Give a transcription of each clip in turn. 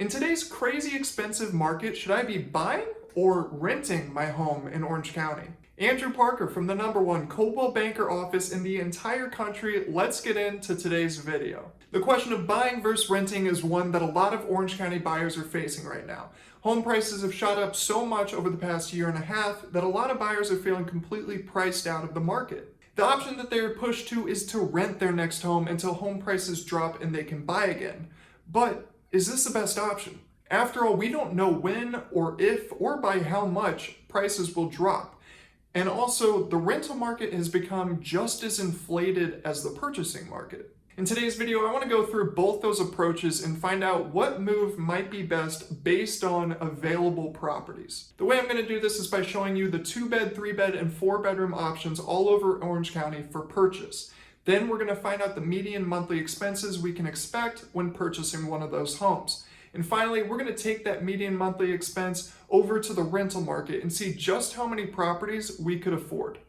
In today's crazy expensive market, should I be buying or renting my home in Orange County? Andrew Parker from the #1 Coldwell banker office in the entire country. Let's get into today's video. The question of buying versus renting is one that a lot of Orange County buyers are facing right now. Home prices have shot up so much over the past year and a half that a lot of buyers are feeling completely priced out of the market. The option that they are pushed to is to rent their next home until home prices drop and they can buy again. But is this the best option? After all, we don't know when or if or by how much prices will drop. And also, the rental market has become just as inflated as the purchasing market. In today's video, I want to go through both those approaches and find out what move might be best based on available properties. The way I'm going to do this is by showing you the 2-bed, 3-bed, and 4-bedroom options all over Orange County for purchase. Then we're going to find out the median monthly expenses we can expect when purchasing one of those homes. And finally, we're going to take that median monthly expense over to the rental market and see just how many properties we could afford.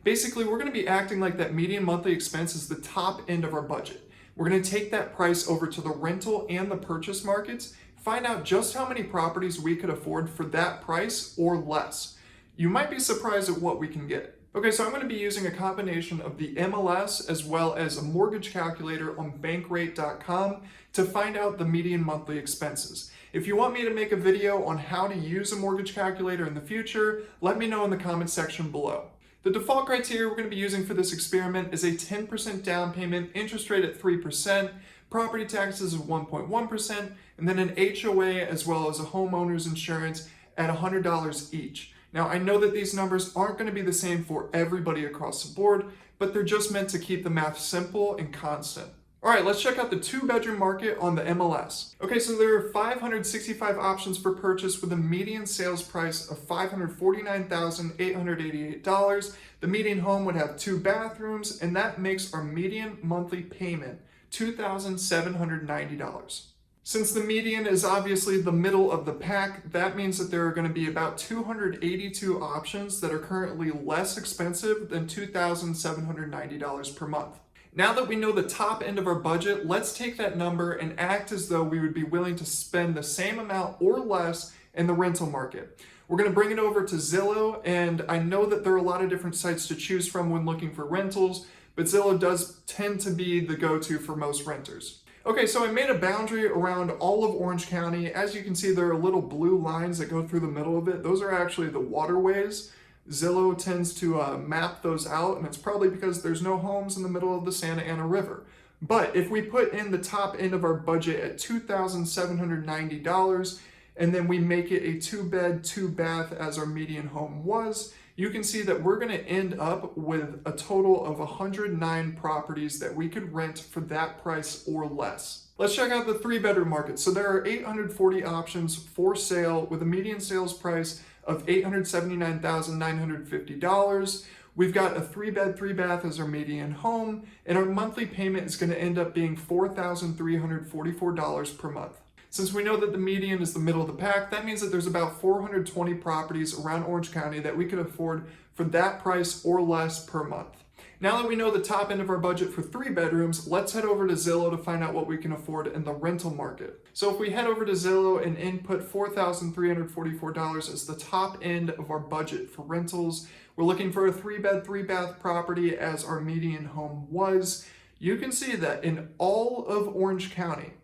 Basically, we're going to be acting like that median monthly expense is the top end of our budget. We're going to take that price over to the rental and the purchase markets, find out just how many properties we could afford for that price or less. You might be surprised at what we can get. Okay, so I'm going to be using a combination of the MLS as well as a mortgage calculator on bankrate.com to find out the median monthly expenses. If you want me to make a video on how to use a mortgage calculator in the future, let me know in the comment section below. The default criteria we're going to be using for this experiment is a 10% down payment, interest rate at 3%, property taxes of 1.1%, and then an HOA as well as a homeowner's insurance at $100 each. Now, I know that these numbers aren't going to be the same for everybody across the board, but they're just meant to keep the math simple and constant. All right, let's check out the 2-bedroom market on the MLS. Okay, so there are 565 options for purchase with a median sales price of $549,888. The median home would have 2 bathrooms, and that makes our median monthly payment $2,790. Since the median is obviously the middle of the pack, that means that there are going to be about 282 options that are currently less expensive than $2,790 per month. Now that we know the top end of our budget, let's take that number and act as though we would be willing to spend the same amount or less in the rental market. We're going to bring it over to Zillow, and I know that there are a lot of different sites to choose from when looking for rentals, but Zillow does tend to be the go-to for most renters. Okay, so I made a boundary around all of Orange County. As you can see, there are little blue lines that go through the middle of it. Those are actually the waterways. Zillow tends to map those out, and it's probably because there's no homes in the middle of the Santa Ana River. But if we put in the top end of our budget at $2,790, and then we make it a 2-bed, 2-bath as our median home was, you can see that we're going to end up with a total of 109 properties that we could rent for that price or less. Let's check out the 3-bedroom market. So there are 840 options for sale with a median sales price of $879,950. We've got a 3-bed, 3-bath as our median home, and our monthly payment is going to end up being $4,344 per month. Since we know that the median is the middle of the pack, that means that there's about 420 properties around Orange County that we could afford for that price or less per month. Now that we know the top end of our budget for 3 bedrooms, let's head over to Zillow to find out what we can afford in the rental market. So if we head over to Zillow and input $4,344 as the top end of our budget for rentals, we're looking for a 3-bed, 3-bath property as our median home was. You can see that in all of Orange County,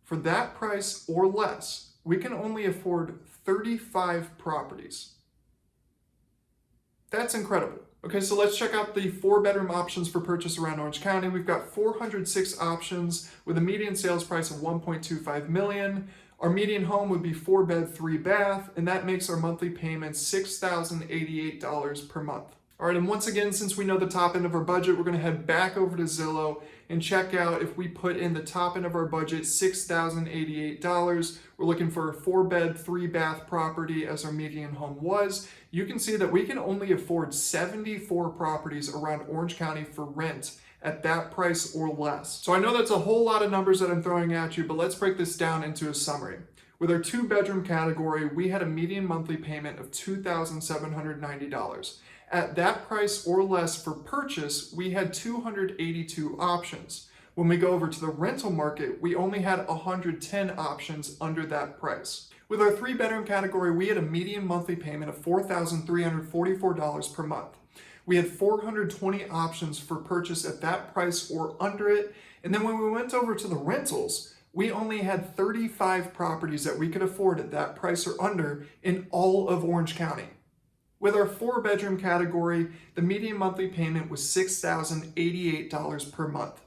for that price or less, we can only afford 35 properties. That's incredible. Okay, so let's check out the 4-bedroom options for purchase around Orange County. We've got 406 options with a median sales price of $1.25 million. Our median home would be 4-bed, 3-bath, and that makes our monthly payments $6,088 per month. All right, and once again, since we know the top end of our budget, we're going to head back over to Zillow and check out if we put in the top end of our budget, $6,088. We're looking for a 4-bed, 3-bath property as our median home was. You can see that we can only afford 74 properties around Orange County for rent at that price or less. So I know that's a whole lot of numbers that I'm throwing at you, but let's break this down into a summary. With our 2-bedroom category, we had a median monthly payment of $2,790. At that price or less for purchase, we had 282 options. When we go over to the rental market, we only had 110 options under that price. With our 3-bedroom category, we had a median monthly payment of $4,344 per month. We had 420 options for purchase at that price or under it. And then when we went over to the rentals, we only had 35 properties that we could afford at that price or under in all of Orange County. With our 4-bedroom category, the median monthly payment was $6,088 per month.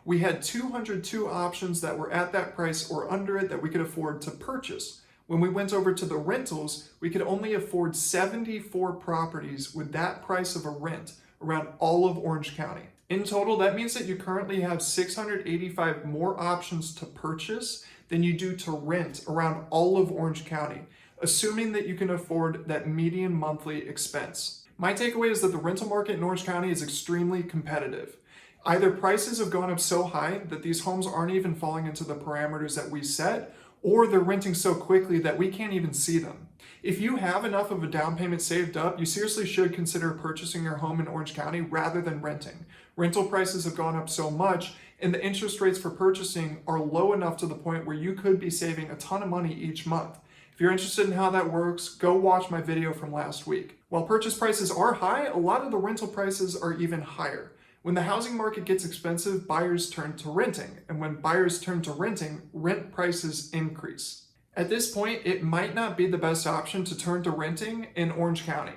We had 202 options that were at that price or under it that we could afford to purchase. When we went over to the rentals, we could only afford 74 properties with that price of a rent around all of Orange County. In total, that means that you currently have 685 more options to purchase than you do to rent around all of Orange County, assuming that you can afford that median monthly expense. My takeaway is that the rental market in Orange County is extremely competitive. Either prices have gone up so high that these homes aren't even falling into the parameters that we set, or they're renting so quickly that we can't even see them. If you have enough of a down payment saved up, you seriously should consider purchasing your home in Orange County rather than renting. Rental prices have gone up so much, and the interest rates for purchasing are low enough to the point where you could be saving a ton of money each month. If you're interested in how that works, go watch my video from last week. While purchase prices are high, a lot of the rental prices are even higher. When the housing market gets expensive, buyers turn to renting, and when buyers turn to renting, rent prices increase. At this point, it might not be the best option to turn to renting in Orange County.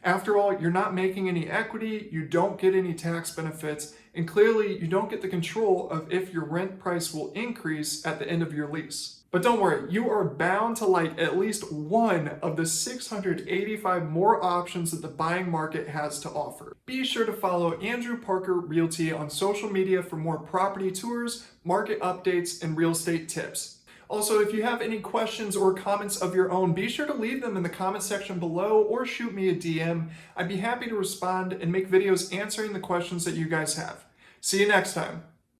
After all, you're not making any equity, you don't get any tax benefits, and clearly you don't get the control of if your rent price will increase at the end of your lease. But don't worry, you are bound to like at least one of the 685 more options that the buying market has to offer. Be sure to follow Andrew Parker Realty on social media for more property tours, market updates, and real estate tips. Also, if you have any questions or comments of your own, be sure to leave them in the comment section below or shoot me a DM. I'd be happy to respond and make videos answering the questions that you guys have. See you next time.